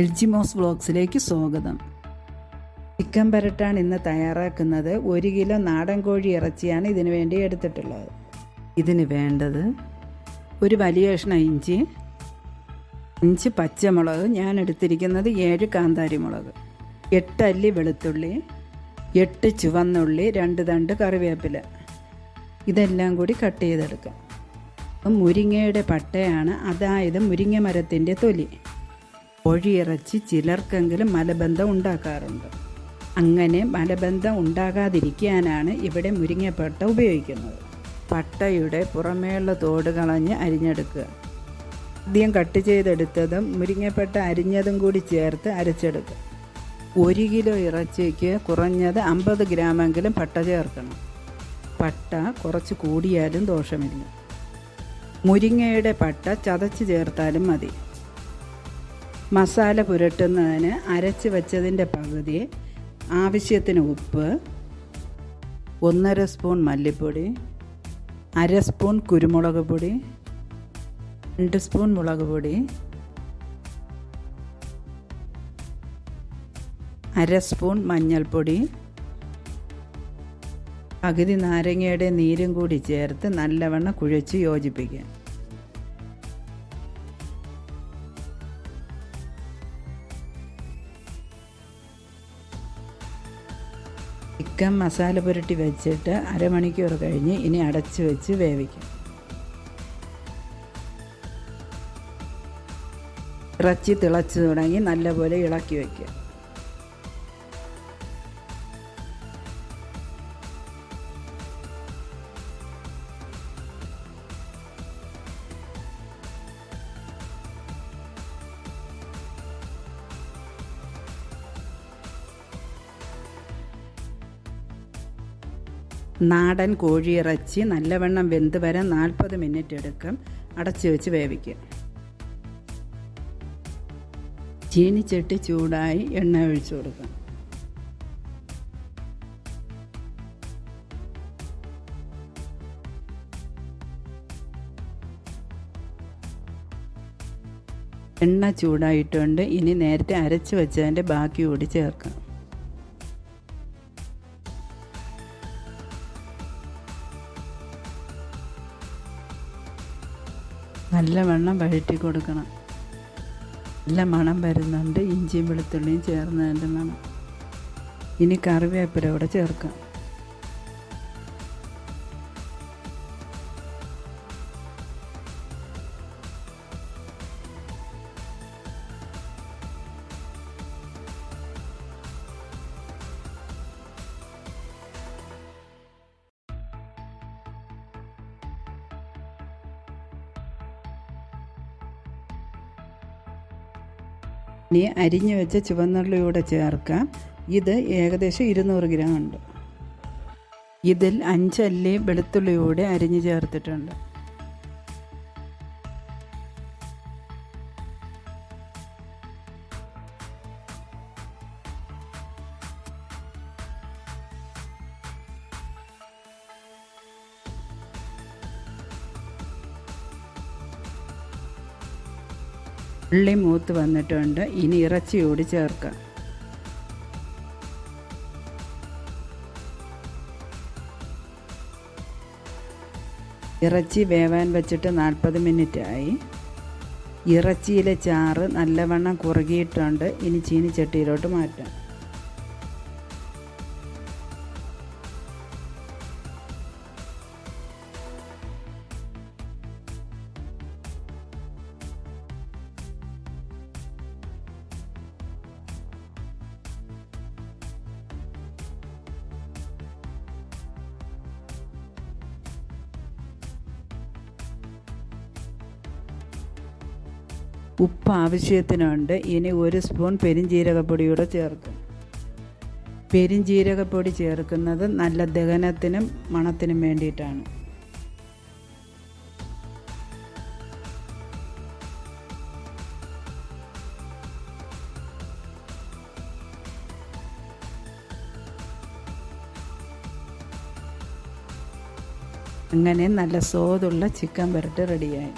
എൽജിമോസ് വ്ളോഗ്സിലേക്ക് സ്വാഗതം. ചിക്കൻ പരട്ടാണ് ഇന്ന് തയ്യാറാക്കുന്നത്. 1 കിലോ നാടൻ കോഴി ഇറച്ചിയാണ് ഇതിനു വേണ്ടി എടുത്തിട്ടുള്ളത്. ഇതിന് വേണ്ടത് ഒരു വലിയ കഷ്ണം ഇഞ്ചി, 5 പച്ചമുളക്, ഞാൻ എടുത്തിരിക്കുന്നത് 7 കാന്താരി മുളക്, 8 അല്ലി വെളുത്തുള്ളി, 8 ചുവന്നുള്ളി, 2 തണ്ട് കറിവേപ്പില. ഇതെല്ലാം കൂടി കട്ട് ചെയ്തെടുക്കാം. മുരിങ്ങയുടെ പട്ടയാണ്, അതായത് മുരിങ്ങ മരത്തിൻ്റെ തൊലി. കോഴിയിറച്ചി ചിലർക്കെങ്കിലും മലബന്ധം ഉണ്ടാക്കാറുണ്ട്. അങ്ങനെ മലബന്ധം ഉണ്ടാകാതിരിക്കാനാണ് ഇവിടെ മുരിങ്ങപ്പട്ട ഉപയോഗിക്കുന്നത്. പട്ടയുടെ പുറമേയുള്ള തോട് കളഞ്ഞ് അരിഞ്ഞെടുക്കുക. ആദ്യം കട്ട് ചെയ്തെടുത്തതും മുരിങ്ങപ്പട്ട അരിഞ്ഞതും കൂടി ചേർത്ത് അരച്ചെടുക്കുക. 1 കിലോ ഇറച്ചിക്ക് കുറഞ്ഞത് 50 ഗ്രാമെങ്കിലും പട്ട ചേർക്കണം. പട്ട കുറച്ച് കൂടിയാലും ദോഷമില്ല. മുരിങ്ങയുടെ പട്ട ചതച്ച് ചേർത്താലും മതി. മസാല പുരട്ടുന്നതിന് അരച്ച് വെച്ചതിൻ്റെ പകുതി, ആവശ്യത്തിന് ഉപ്പ്, 1.5 സ്പൂൺ മല്ലിപ്പൊടി, 1/2 സ്പൂൺ കുരുമുളക് പൊടി, 2 സ്പൂൺ മുളക് പൊടി, 1/2 സ്പൂൺ മഞ്ഞൾപ്പൊടി, പകുതി നാരങ്ങയുടെ നീരും കൂടി ചേർത്ത് നല്ലവണ്ണം കുഴച്ച് യോജിപ്പിക്കുക. ചിക്കൻ മസാല പുരട്ടി വെച്ചിട്ട് അരമണിക്കൂർ കഴിഞ്ഞ് ഇനി അടച്ച് വെച്ച് വേവിക്കും. ഇറച്ചി തിളച്ച് തുടങ്ങി നല്ലപോലെ ഇളക്കി വയ്ക്കുക. നാടൻ കോഴിയിറച്ചി നല്ലവണ്ണം വെന്ത് വരാൻ 40 മിനിറ്റ് എടുക്കും. അടച്ചു വെച്ച് വേവിക്കുക. ചീനിച്ചട്ടി ചൂടായി എണ്ണ ഒഴിച്ചു കൊടുക്കാം. എണ്ണ ചൂടായിട്ടുണ്ട്. ഇനി നേരത്തെ അരച്ച് വെച്ചതിൻ്റെ ബാക്കി കൂടി ചേർക്കാം. നല്ലവണ്ണം വഴറ്റി കൊടുക്കണം. നല്ല മണം വരുന്നുണ്ട്. ഇഞ്ചിയും വെളുത്തുള്ളിയും ചേർന്നതിൻ്റെ മണം. ഇനി കറിവേപ്പില കൂടെ ചേർക്കാം. ഇനി അരിഞ്ഞു വെച്ച ചുവന്നുള്ളിയൂടെ ചേർക്കാം. ഇത് ഏകദേശം 200 ഗ്രാം ഉണ്ട്. ഇതിൽ 5 അല്ലി വെളുത്തുള്ളിയൂടെ അരിഞ്ഞ് ചേർത്തിട്ടുണ്ട്. ഉള്ളി മൂത്ത് വന്നിട്ടുണ്ട്. ഇനി ഇറച്ചി കൂടി ചേർക്കാം. ഇറച്ചി വേവാൻ വെച്ചിട്ട് 40 മിനിറ്റ് ആയി. ഇറച്ചിയിലെ ചാറ് നല്ലവണ്ണം കുറുകിയിട്ടുണ്ട്. ഇനി ചീനിച്ചട്ടിയിലോട്ട് മാറ്റാം. ഉപ്പ് ആവശ്യത്തിനുണ്ട്. ഇനി 1 സ്പൂൺ പെരിഞ്ജീരകപ്പൊടിയൂടെ ചേർക്കും. പെരിഞ്ജീരകപ്പൊടി ചേർക്കുന്നത് നല്ല ദഹനത്തിനും മണത്തിനും വേണ്ടിയിട്ടാണ്. അങ്ങനെ നല്ല സ്വാദുള്ള ചിക്കൻ വരട്ട് റെഡിയായി.